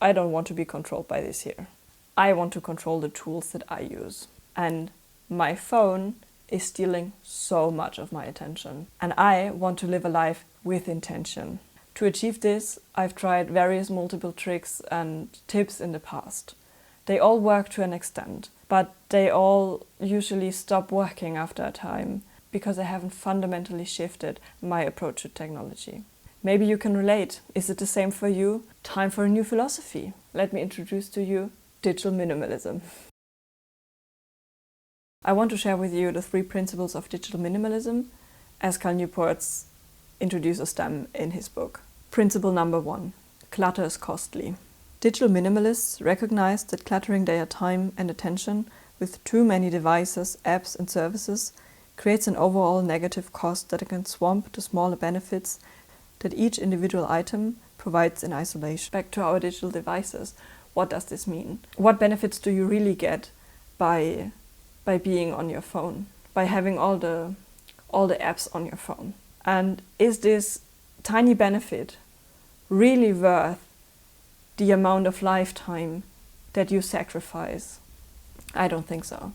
I don't want to be controlled by this here. I want to control the tools that I use. And my phone is stealing so much of my attention. And I want to live a life with intention. To achieve this, I've tried various multiple tricks and tips in the past. They all work to an extent, but they all usually stop working after a time because I haven't fundamentally shifted my approach to technology. Maybe you can relate. Is it the same for you? Time for a new philosophy. Let me introduce to you digital minimalism. I want to share with you the 3 principles of digital minimalism as Cal Newport introduces them in his book. Principle number 1. Clutter is costly. Digital minimalists recognize that cluttering their time and attention with too many devices, apps and services creates an overall negative cost that can swamp the smaller benefits that each individual item provides in isolation. Back to our digital devices. What does this mean? What benefits do you really get by being on your phone, by having all the apps on your phone? And is this tiny benefit really worth the amount of lifetime that you sacrifice? I don't think so.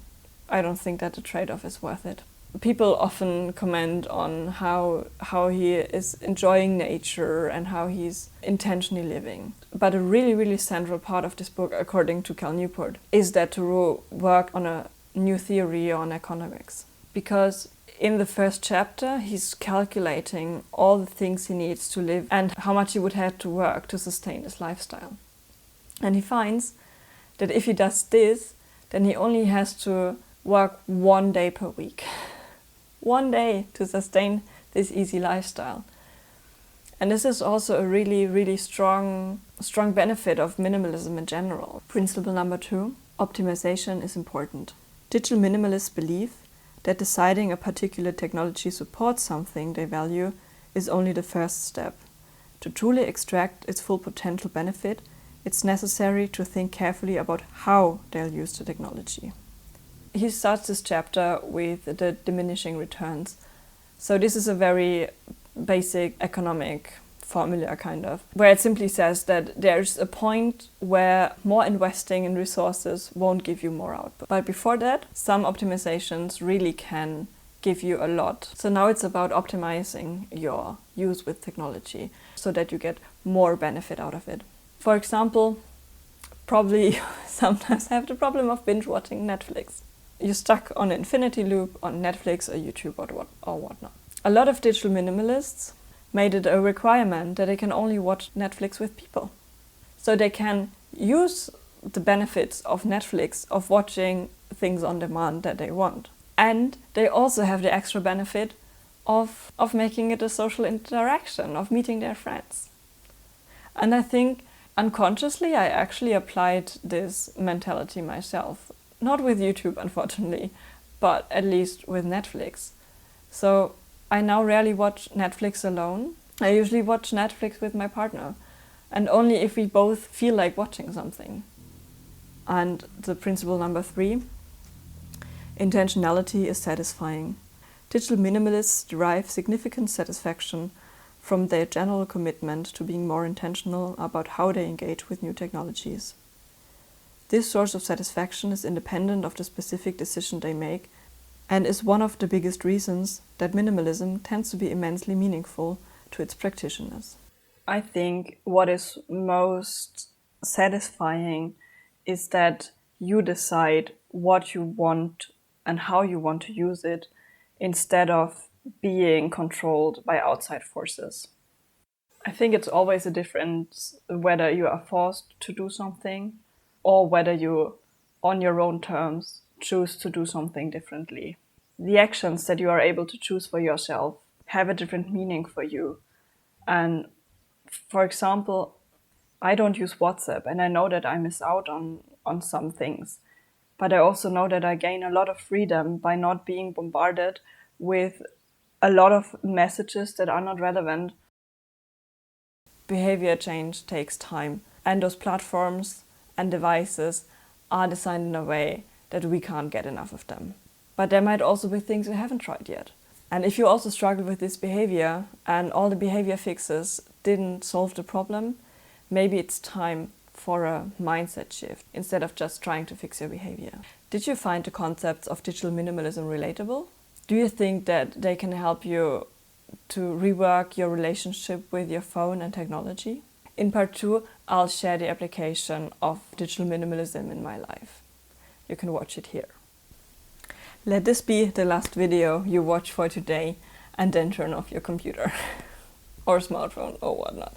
I don't think that the trade-off is worth it. People often comment on how he is enjoying nature and how he's intentionally living. But a really, really central part of this book, according to Cal Newport, is that to work on a new theory on economics. Because in the first chapter, he's calculating all the things he needs to live and how much he would have to work to sustain his lifestyle. And he finds that if he does this, then he only has to work 1 day per week. 1 day to sustain this easy lifestyle. And this is also a really, really strong benefit of minimalism in general. Principle number 2, optimization is important. Digital minimalists believe that deciding a particular technology supports something they value is only the first step. To truly extract its full potential benefit, it's necessary to think carefully about how they'll use the technology. He starts this chapter with the diminishing returns. So this is a very basic economic formula, kind of, where it simply says that there's a point where more investing in resources won't give you more output. But before that, some optimizations really can give you a lot. So now it's about optimizing your use with technology so that you get more benefit out of it. For example, probably sometimes have the problem of binge watching Netflix. You're stuck on an infinity loop on Netflix or YouTube or whatnot. A lot of digital minimalists made it a requirement that they can only watch Netflix with people. So they can use the benefits of Netflix, of watching things on demand that they want. And they also have the extra benefit of making it a social interaction, of meeting their friends. And I think unconsciously I actually applied this mentality myself. Not with YouTube, unfortunately, but at least with Netflix. So I now rarely watch Netflix alone. I usually watch Netflix with my partner, and only if we both feel like watching something. And the principle number 3, intentionality is satisfying. Digital minimalists derive significant satisfaction from their general commitment to being more intentional about how they engage with new technologies. This source of satisfaction is independent of the specific decision they make and is one of the biggest reasons that minimalism tends to be immensely meaningful to its practitioners. I think what is most satisfying is that you decide what you want and how you want to use it instead of being controlled by outside forces. I think it's always a difference whether you are forced to do something or whether you, on your own terms, choose to do something differently. The actions that you are able to choose for yourself have a different meaning for you. And for example, I don't use WhatsApp, and I know that I miss out on some things. But I also know that I gain a lot of freedom by not being bombarded with a lot of messages that are not relevant. Behavior change takes time, and those platforms and devices are designed in a way that we can't get enough of them. But there might also be things we haven't tried yet. And if you also struggle with this behavior and all the behavior fixes didn't solve the problem, maybe it's time for a mindset shift instead of just trying to fix your behavior. Did you find the concepts of digital minimalism relatable? Do you think that they can help you to rework your relationship with your phone and technology? In part 2, I'll share the application of digital minimalism in my life. You can watch it here. Let this be the last video you watch for today, and then turn off your computer or smartphone or whatnot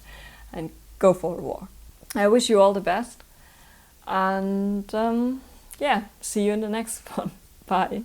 and go for a walk. I wish you all the best, and yeah, see you in the next one. Bye.